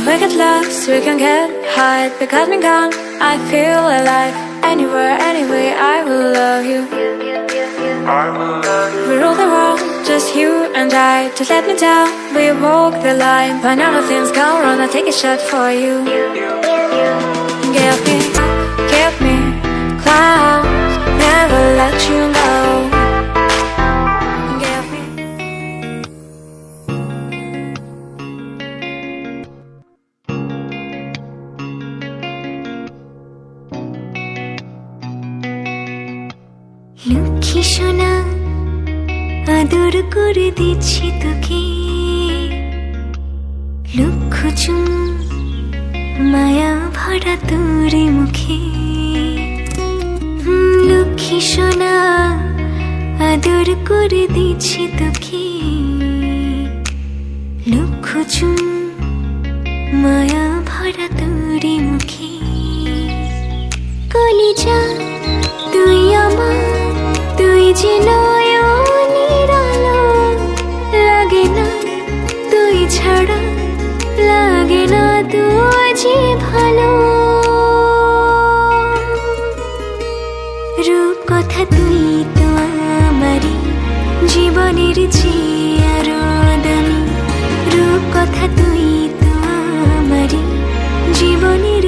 We get lost, we can get high. Because me gone, I feel alive. Anywhere, anyway, I will love you. We rule the world, just you and I. Just let me down, we walk the line. When all the things go wrong, I'll take a shot for you. Give me clouds, never let you go. Lakshmi সোনা আদর করে দিচ্ছি তোকে লক্ষ চুমু মায়া ভরা তোর মুখে লক্ষ্মী সোনা আদর করে দিচ্ছি তোকে লক্ষ চুমু মায়া ভরা তোর মুখে কলিজা তুই আমার তুই যে নয়নের আলো লাগে না তুই ছাড়া লাগে না তুই যে ভালো রূপ কথা তুই তো আমারই জীবনের চেয়ে আরো দামি রূপ কথা তুই তো আমারই জীবনের